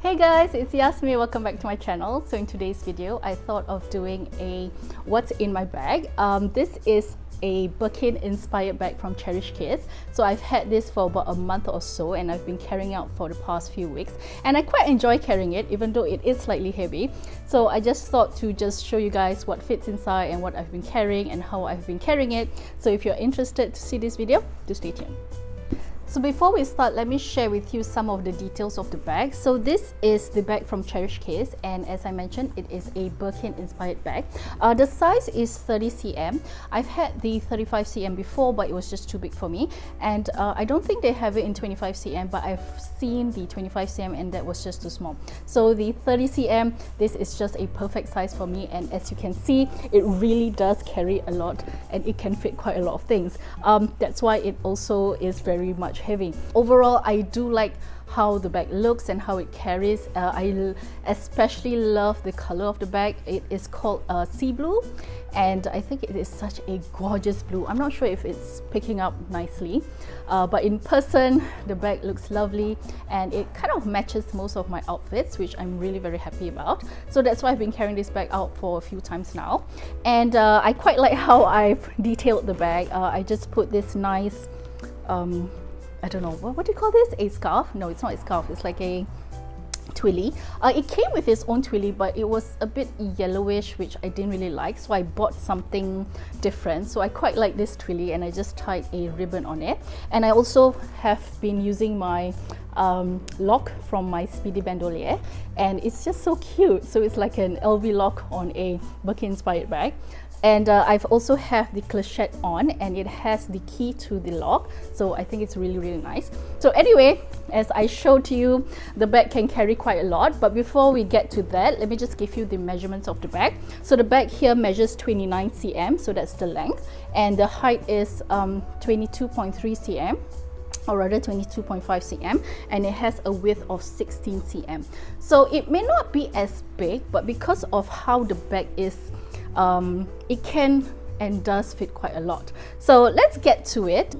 Hey guys, it's Yasmin. Welcome back to my channel. So in today's video, I thought of doing a what's in my bag. This is a Birkin-inspired bag from Cherish Kiss. So I've had this for about a month or so and I've been carrying out for the past few weeks, and I quite enjoy carrying it even though it is slightly heavy. So I just thought to just show you guys what fits inside and what I've been carrying and how I've been carrying it. So if you're interested to see this video, do stay tuned. So before we start, let me share with you some of the details of the bag. So this is the bag from Cherish Kiss, and as I mentioned, it is a Birkin-inspired bag. The size is 30 cm. I've had the 35 cm before, but it was just too big for me. And I don't think they have it in 25 cm, but I've seen the 25 cm and that was just too small. So the 30 cm, this is just a perfect size for me. And as you can see, it really does carry a lot and it can fit quite a lot of things. That's why it also is very much heavy. Overall, I do like how the bag looks and how it carries. I especially love the color of the bag. It is called sea blue, and I think it is such a gorgeous blue. I'm not sure if it's picking up nicely, but in person the bag looks lovely and it kind of matches most of my outfits, which I'm really very happy about. So that's why I've been carrying this bag out for a few times now, and I quite like how I've detailed the bag. I just put this nice I don't know, what do you call this? A scarf? No, it's not a scarf, it's like a twilly. It came with its own twilly, but it was a bit yellowish, which I didn't really like, so I bought something different. So I quite like this twilly and I just tied a ribbon on it. And I also have been using my lock from my speedy bandolier, and it's just so cute. So it's like an LV lock on a Birkin-inspired bag. And I've also have the clochette on, and it has the key to the lock, so I think it's really nice. So anyway, as I showed to you, the bag can carry quite a lot, but before we get to that, let me just give you the measurements of the bag. So the bag here measures 29 cm, so that's the length, and the height is 22.3 cm, or rather 22.5 cm, and it has a width of 16 cm. So it may not be as big, but because of how the bag is, it can and does fit quite a lot. So let's get to it.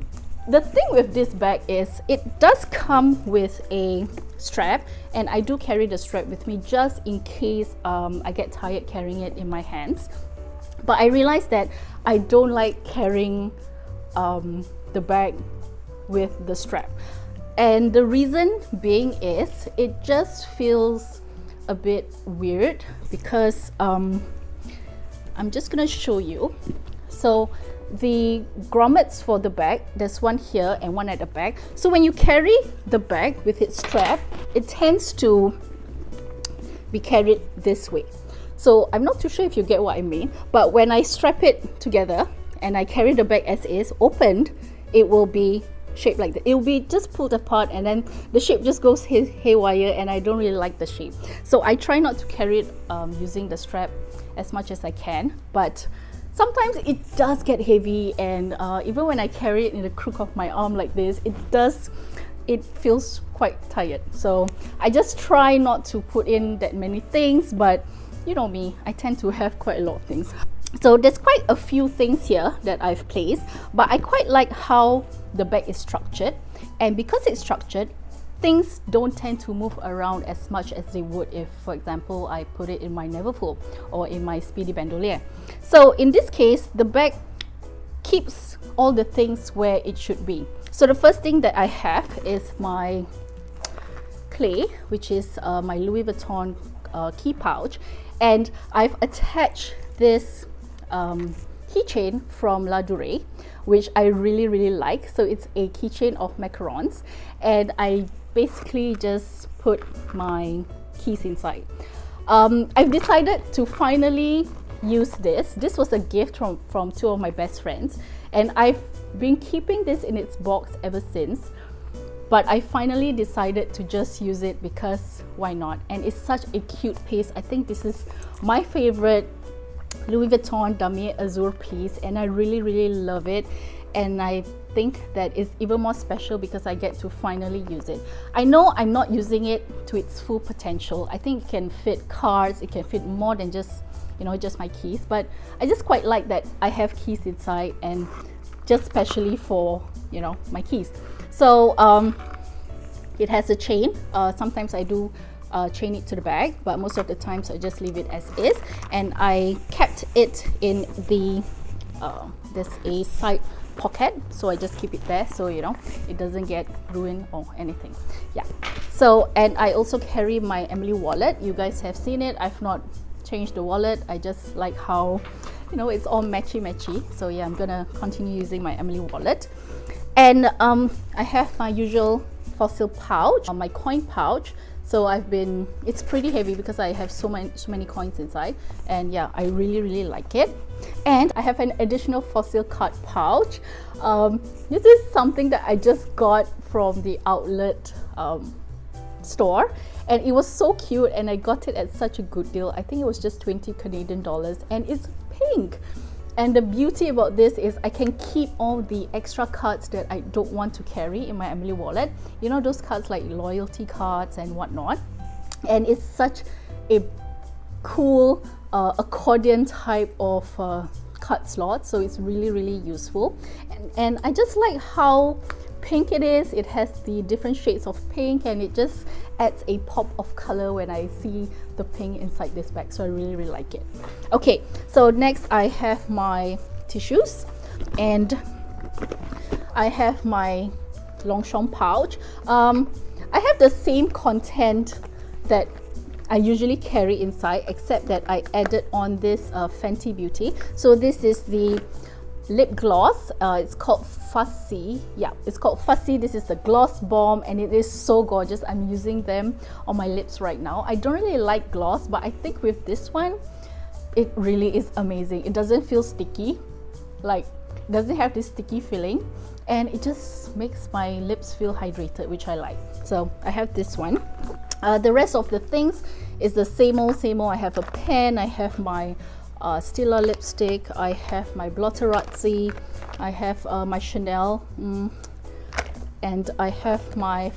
The thing with this bag is it does come with a strap, and I do carry the strap with me just in case I get tired carrying it in my hands. But I realized that I don't like carrying the bag with the strap, and the reason being is it just feels a bit weird because I'm just gonna show you. So the grommets for the bag, there's one here and one at the back. So when you carry the bag with its strap, it tends to be carried this way. So I'm not too sure if you get what I mean, but when I strap it together and I carry the bag as is, opened, it will be shaped like that. It will be just pulled apart and then the shape just goes haywire, and I don't really like the shape. So I try not to carry it using the strap as much as I can, but sometimes it does get heavy, and even when I carry it in the crook of my arm like this, it feels quite tired. So I just try not to put in that many things, but you know me, I tend to have quite a lot of things. So there's quite a few things here that I've placed, but I quite like how the bag is structured, and because it's structured, things don't tend to move around as much as they would if, for example, I put it in my Neverfull or in my speedy bandolier. So in this case, the bag keeps all the things where it should be. So the first thing that I have is my clay, which is my Louis Vuitton key pouch, and I've attached this keychain from Louboutin, which I really like. So it's a keychain of macarons, and I basically just put my keys inside. I've decided to finally use this. This was a gift from two of my best friends, and I've been keeping this in its box ever since, but I finally decided to just use it because why not? And it's such a cute piece. I think this is my favorite Louis Vuitton Damier Azur piece, and I really love it, and I think that it's even more special because I get to finally use it. I know I'm not using it to its full potential. I think it can fit cards, it can fit more than just, you know, just my keys, but I just quite like that I have keys inside, and just specially for, you know, my keys. So it has a chain. Sometimes I do chain it to the bag, but most of the times I just leave it as is. And I kept it in the there's a side pocket, so I just keep it there, so you know it doesn't get ruined or anything. Yeah, so, and I also carry my Emily wallet. You guys have seen it. I've not changed the wallet. I just like how, you know, it's all matchy. So yeah, I'm gonna continue using my Emily wallet. And I have my usual fossil pouch, my coin pouch. So it's pretty heavy because I have so many coins inside, and yeah, I really like it. And I have an additional fossil card pouch. This is something that I just got from the outlet store, and it was so cute, and I got it at such a good deal. I think it was just 20 Canadian dollars, and it's pink. And the beauty about this is I can keep all the extra cards that I don't want to carry in my Emily wallet. You know, those cards like loyalty cards and whatnot. And it's such a cool accordion type of card slot, so it's really useful. And I just like how pink it is. It has the different shades of pink, and it just adds a pop of color when I see the pink inside this bag, so I really like it. Okay, so next I have my tissues, and I have my Longchamp pouch. I have the same content that I usually carry inside, except that I added on this Fenty Beauty. So this is the lip gloss. It's called Fussy. Yeah, it's called Fussy. This is the gloss bomb, and it is so gorgeous. I'm using them on my lips right now. I don't really like gloss, but I think with this one it really is amazing. It doesn't feel sticky, like it doesn't have this sticky feeling, and it just makes my lips feel hydrated, which I like. So I have this one. The rest of the things is the same old. I have a pen, I have my Stila lipstick, I have my Blotterazzi, I have my Chanel, and I have my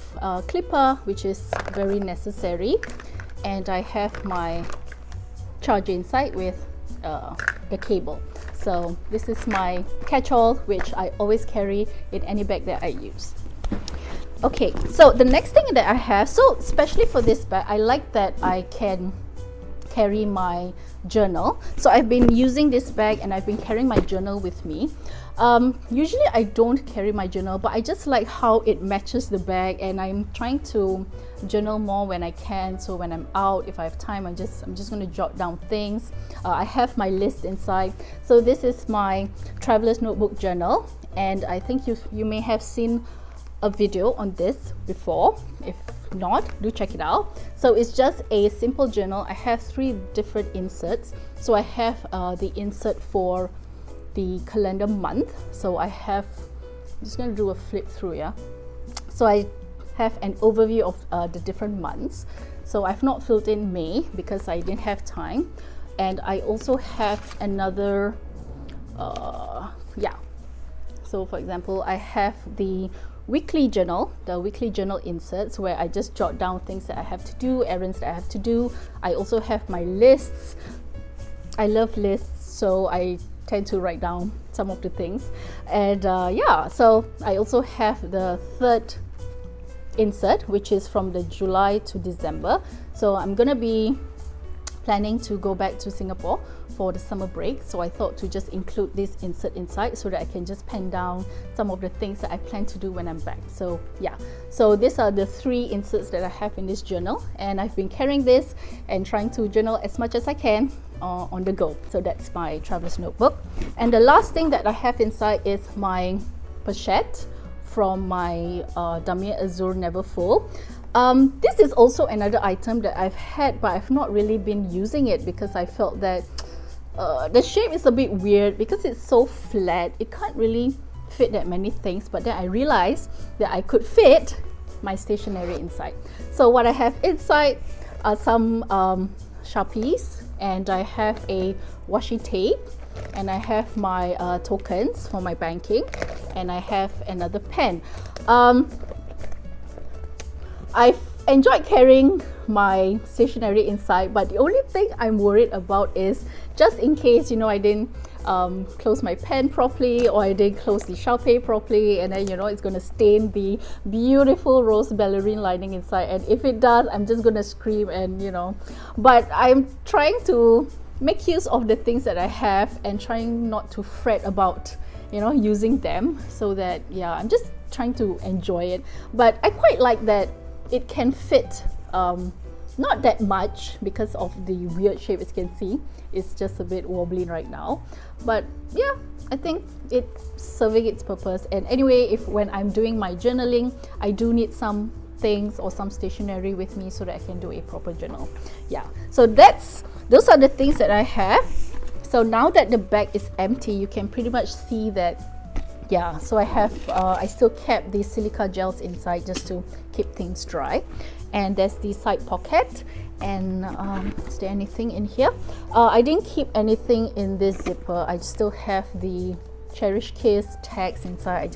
clipper, which is very necessary, and I have my charger inside with the cable. So this is my catch-all, which I always carry in any bag that I use. Okay, so the next thing that I have, so especially for this bag, I like that I can carry my journal. So I've been using this bag, and I've been carrying my journal with me. Usually I don't carry my journal, but I just like how it matches the bag, and I'm trying to journal more when I can. So when I'm out, if I have time, I'm just going to jot down things. I have my list inside. So this is my traveler's notebook journal, and I think you may have seen a video on this before. If not, do check it out. So it's just a simple journal. I have 3 different inserts. So I have the insert for the calendar month. So I have, I'm just going to do a flip through, yeah. So I have an overview of the different months. So I've not filled in May because I didn't have time. And I also have another so for example, I have the weekly journal inserts, where I just jot down things that I have to do, errands that I have to do. I also have my lists. I love lists, so I tend to write down some of the things. And yeah, so I also have the 3rd insert, which is from the July to December. So I'm gonna be planning to go back to Singapore for the summer break, so I thought to just include this insert inside so that I can just pen down some of the things that I plan to do when I'm back. So yeah, so these are the 3 inserts that I have in this journal, and I've been carrying this and trying to journal as much as I can on the go. So that's my traveler's notebook. And the last thing that I have inside is my pochette from my Damier Azur Never Full. This is also another item that I've had, but I've not really been using it because I felt that the shape is a bit weird because it's so flat. It can't really fit that many things, but then I realized that I could fit my stationery inside. So what I have inside are some Sharpies, and I have a washi tape, and I have my tokens for my banking, and I have another pen. I've enjoyed carrying my stationery inside, but the only thing I'm worried about is just in case, you know, I didn't close my pen properly, or I didn't close the Sharpie properly, and then you know it's gonna stain the beautiful rose ballerine lining inside. And if it does, I'm just gonna scream, and you know, but I'm trying to make use of the things that I have and trying not to fret about, you know, using them, so that yeah, I'm just trying to enjoy it. But I quite like that it can fit not that much because of the weird shape. As you can see, it's just a bit wobbly right now, but yeah, I think it's serving its purpose. And anyway, if when I'm doing my journaling, I do need some things or some stationery with me so that I can do a proper journal. Yeah, so those are the things that I have. So now that the bag is empty, you can pretty much see that, yeah, so I have I still kept the silica gels inside just to keep things dry. And there's the side pocket. And is there anything in here? I didn't keep anything in this zipper. I still have the Cherish Kiss tags inside.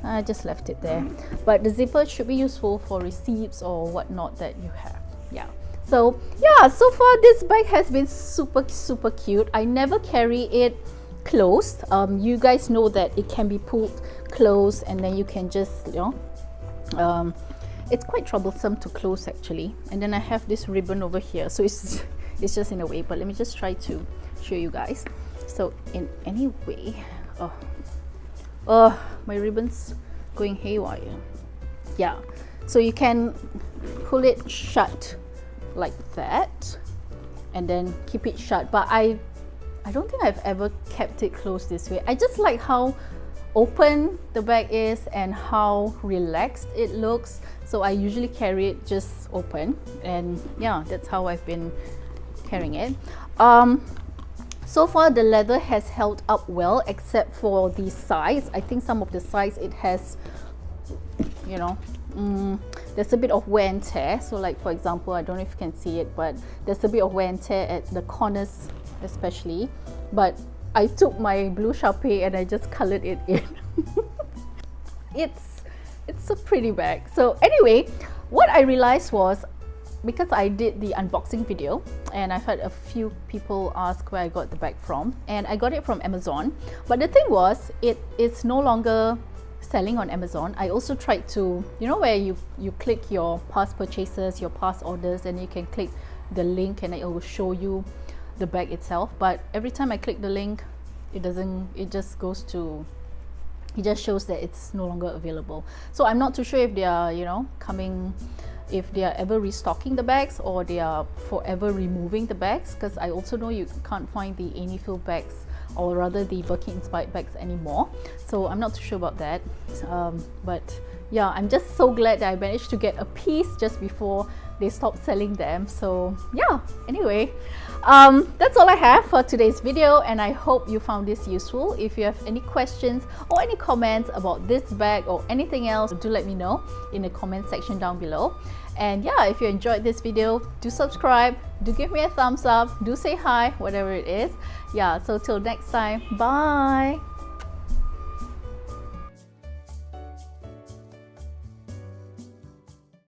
I just left it there. But the zipper should be useful for receipts or whatnot that you have. Yeah. So yeah, so far this bag has been super cute. I never carry it closed. You guys know that it can be pulled closed, and then you can just, you know, it's quite troublesome to close actually. And then I have this ribbon over here, so it's just in a way, but let me just try to show you guys. So in any way, oh, my ribbon's going haywire. Yeah, so you can pull it shut like that and then keep it shut. But I don't think I've ever kept it closed this way. I just like how open the bag is and how relaxed it looks, so I usually carry it just open, and yeah, that's how I've been carrying it. So far the leather has held up well, except for the sides. I think some of the sides it has, you know, there's a bit of wear and tear. So like for example, I don't know if you can see it, but there's a bit of wear and tear at the corners especially. But I took my blue Sharpie and I just colored it in. It's a pretty bag. So anyway, what I realized was, because I did the unboxing video and I've had a few people ask where I got the bag from, and I got it from Amazon. But the thing was, it is no longer selling on Amazon. I also tried to, you know, where you click your past purchases, your past orders, and you can click the link and it will show you the bag itself. But every time I click the link, it doesn't, it just goes to, it just shows that it's no longer available. So I'm not too sure if they are, you know, coming, if they are ever restocking the bags or they are forever removing the bags, because I also know you can't find the Anyfill bags, or rather the Birkin-inspired bags anymore. So I'm not too sure about that. But yeah, I'm just so glad that I managed to get a piece just before they stopped selling them. So yeah, anyway, that's all I have for today's video, and I hope you found this useful. If you have any questions or any comments about this bag or anything else, do let me know in the comment section down below. And yeah, if you enjoyed this video, do subscribe, do give me a thumbs up, do say hi, whatever it is. Yeah, so till next time, bye.